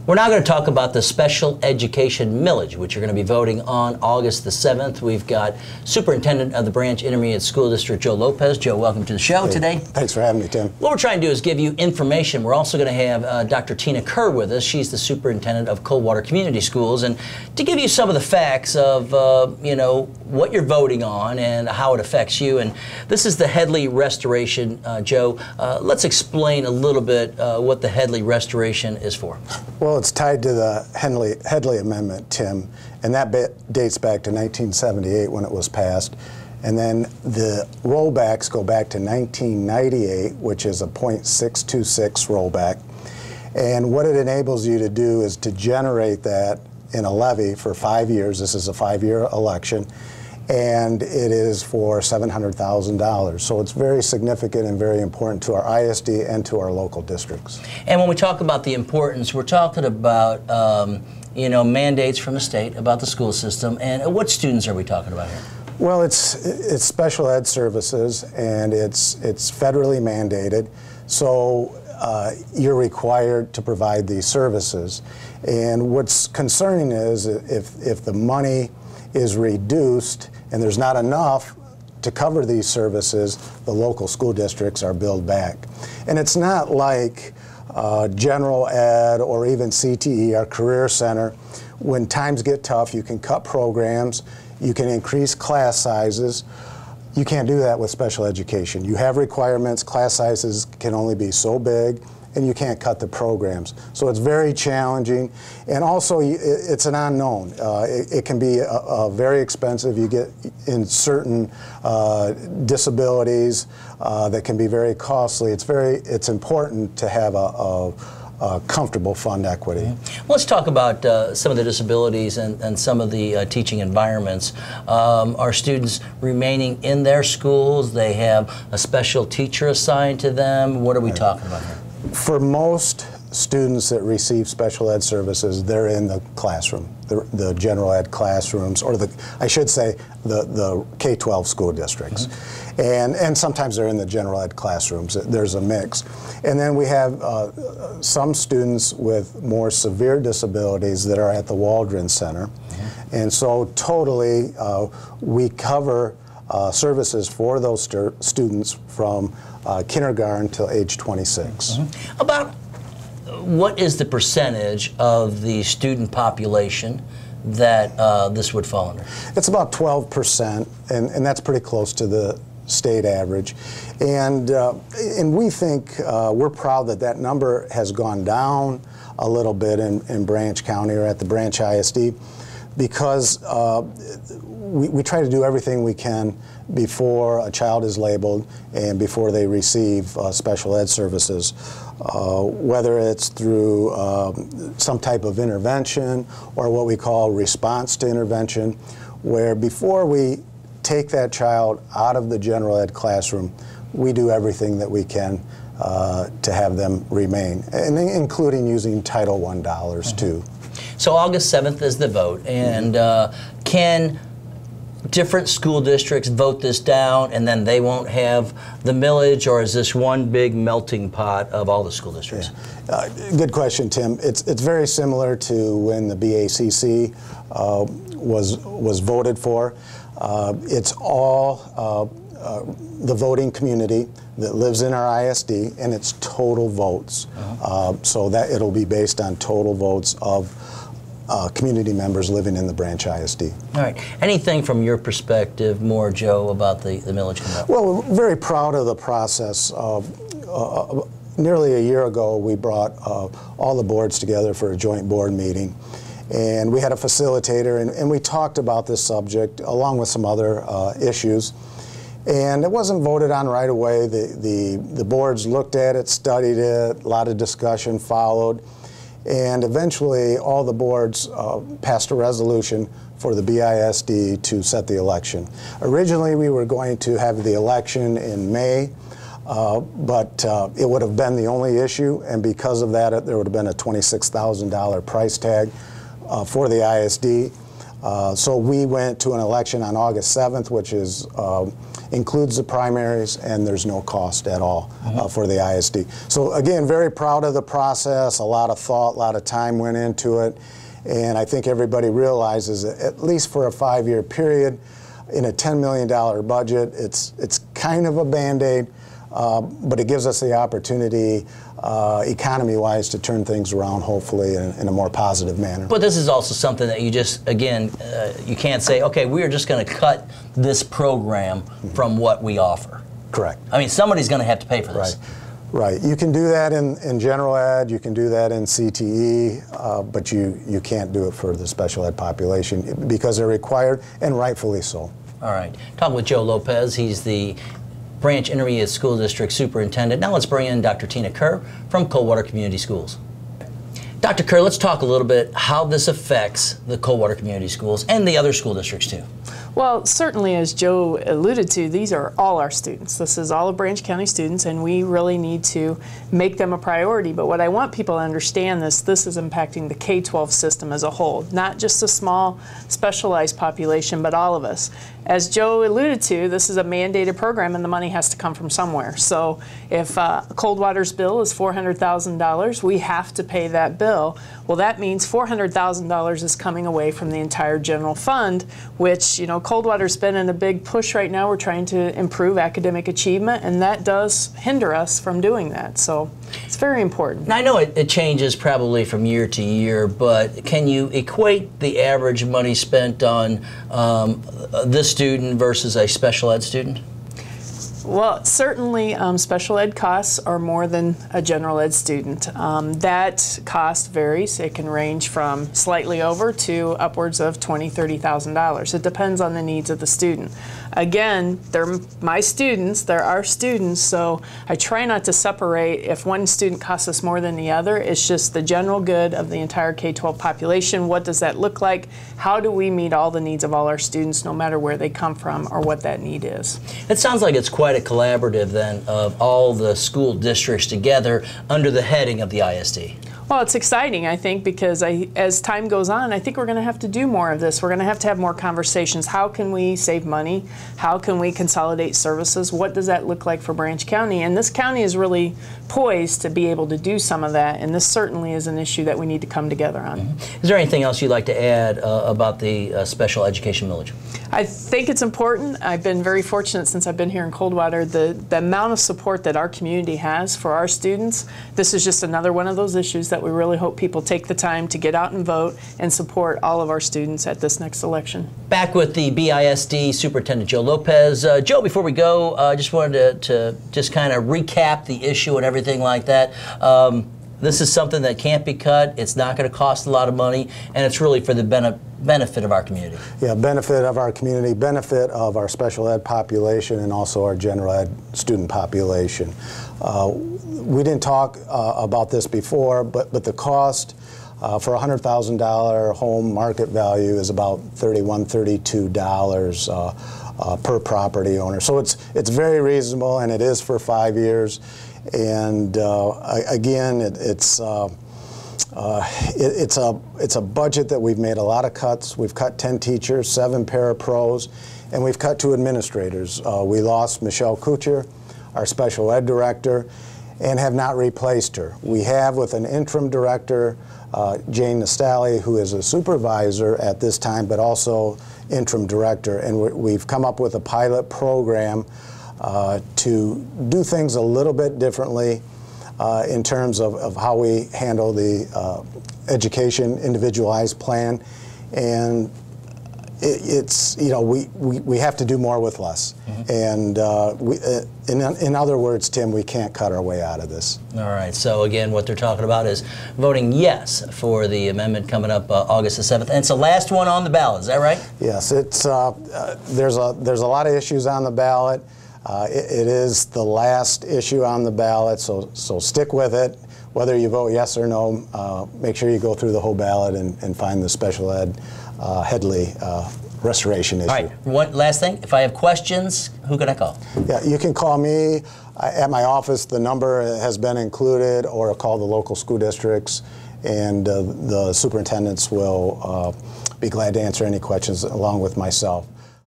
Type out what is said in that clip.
We're now going to talk about the special education millage, which you're going to be voting on August the 7th. We've got Superintendent of the Branch Intermediate School District, Joe Lopez. Joe, welcome to the show today. Thanks for having me, Tim. What we're trying to do is give you information. We're also going to have Dr. Tina Kerr with us. She's the Superintendent of Coldwater Community Schools, and to give you some of the facts of, you know, what you're voting on and how it affects you. And this is the Headley Restoration, Joe. Let's explain a little bit what the Headley Restoration is for. Well, it's tied to the Headley Amendment, Tim, and that dates back to 1978 when it was passed. And then the rollbacks go back to 1998, which is a .626 rollback. And what it enables you to do is to generate that in a levy for 5 years. This is a 5-year election, and it is for $700,000. So it's very significant and very important to our ISD and to our local districts. And when we talk about the importance, we're talking about you know, mandates from the state about the school system. And what students are we talking about here? Well, it's special ed services, and it's federally mandated. So you're required to provide these services. And what's concerning is if the money is reduced and there's not enough to cover these services, the local school districts are billed back. And it's not like general ed or even CTE, our career center. When times get tough, you can cut programs, you can increase class sizes. You can't do that with special education. You have requirements, class sizes can only be so big, and you can't cut the programs. So it's very challenging, and also it's an unknown. It can be very expensive. You get in certain disabilities that can be very costly. It's important to have a comfortable fund equity. Mm-hmm. Let's talk about some of the disabilities and some of the teaching environments. Are students remaining in their schools? They have a special teacher assigned to them? What are we talking about here? For most students that receive special ed services, they're in the classroom, the general ed classrooms, or I should say the K-12 school districts. Mm-hmm. And sometimes they're in the general ed classrooms. There's a mix. And then we have some students with more severe disabilities that are at the Waldron Center. Mm-hmm. And so totally we cover services for those students from kindergarten till age 26. Mm-hmm. About what is the percentage of the student population that this would fall under? It's about 12%, and that's pretty close to the state average. And we think, we're proud that that number has gone down a little bit in Branch County or at the Branch ISD, because we try to do everything we can before a child is labeled and before they receive special ed services, whether it's through some type of intervention or what we call response to intervention, where before we take that child out of the general ed classroom, we do everything that we can to have them remain, and including using Title I dollars too. So August 7th is the vote, and can different school districts vote this down and then they won't have the millage, or is this one big melting pot of all the school districts? Yeah. Good question, Tim. It's very similar to when the BACC was voted for. It's all the voting community that lives in our ISD, and it's total votes. So that it'll be based on total votes of community members living in the Branch ISD. All right. Anything from your perspective more, Joe, about the millage coming? Well, we're very proud of the process. Nearly a year ago, we brought all the boards together for a joint board meeting. And we had a facilitator, and we talked about this subject along with some other issues. And it wasn't voted on right away. The boards looked at it, studied it, a lot of discussion followed. And eventually, all the boards passed a resolution for the BISD to set the election. Originally, we were going to have the election in May, but it would have been the only issue, and because of that, there would have been a $26,000 price tag for the ISD. So we went to an election on August 7th, which is includes the primaries, and there's no cost at all for the ISD. So again, very proud of the process. A lot of thought, a lot of time went into it, and I think everybody realizes that at least for a 5-year period, in a $10 million budget, it's kind of a Band-Aid, but it gives us the opportunity, economy-wise, to turn things around, hopefully, in a more positive manner. But this is also something that you just, again, you can't say, okay, we are just going to cut this program from what we offer. Correct. I mean, somebody's going to have to pay for this. Right. You can do that in general ed, you can do that in CTE, but you can't do it for the special ed population because they're required, and rightfully so. All right. Talking with Joe Lopez. He's the Branch Intermediate School District Superintendent. Now let's bring in Dr. Tina Kerr from Coldwater Community Schools. Dr. Kerr, let's talk a little bit how this affects the Coldwater Community Schools and the other school districts too. Well, certainly, as Joe alluded to, these are all our students. This is all of Branch County students, and we really need to make them a priority. But what I want people to understand this is impacting the K-12 system as a whole, not just a small specialized population, but all of us. As Joe alluded to, this is a mandated program, and the money has to come from somewhere. So if Coldwater's bill is $400,000, we have to pay that bill. Well, that means $400,000 is coming away from the entire general fund, which, you know, Coldwater's been in a big push right now. We're trying to improve academic achievement, and that does hinder us from doing that. So it's very important. Now, I know it changes probably from year to year, but can you equate the average money spent on this student versus a special ed student? Well, certainly special ed costs are more than a general ed student. That cost varies. It can range from slightly over to upwards of $20,000, $30,000. It depends on the needs of the student. Again, they're my students, they're our students, so I try not to separate if one student costs us more than the other. It's just the general good of the entire K-12 population. What does that look like? How do we meet all the needs of all our students, no matter where they come from or what that need is? It sounds like it's quite a collaborative then of all the school districts together under the heading of the ISD. Well, it's exciting, I think, because as time goes on, I think we're going to have to do more of this. We're going to have more conversations. How can we save money? How can we consolidate services? What does that look like for Branch County? And this county is really poised to be able to do some of that, and this certainly is an issue that we need to come together on. Is there anything else you'd like to add about the special education millage? I think it's important. I've been very fortunate since I've been here in Coldwater. The amount of support that our community has for our students, this is just another one of those issues that we really hope people take the time to get out and vote and support all of our students at this next election. Back with the BISD Superintendent Joe Lopez. Joe, before we go, I just wanted to just kind of recap the issue and everything like that. This is something that can't be cut. It's not going to cost a lot of money, and it's really for the benefit of our community. Yeah, benefit of our community, benefit of our special ed population, and also our general ed student population. We didn't talk about this before, but the cost for a $100,000 home market value is about $31, $32 per property owner. So it's very reasonable, and it is for 5 years. And again, it's a budget that we've made a lot of cuts. We've cut 10 teachers, 7 parapros, and we've cut 2 administrators. We lost Michelle Kuchar, our special ed director, and have not replaced her. We have with an interim director, Jane Nastali, who is a supervisor at this time, but also interim director, and we've come up with a pilot program to do things a little bit differently in terms of how we handle the education individualized plan, and it's, you know, we have to do more with less. And in other words, Tim, we can't cut our way out of this. All right, so again, what they're talking about is voting yes for the amendment coming up August the 7th, and it's the last one on the ballot, is that right? Yes, it's there's a lot of issues on the ballot. It is the last issue on the ballot, so stick with it. Whether you vote yes or no, make sure you go through the whole ballot and find the special ed Headley restoration issue. All right, one last thing. If I have questions, who can I call? Yeah, you can call me at my office. The number has been included, or call the local school districts, and the superintendents will be glad to answer any questions along with myself.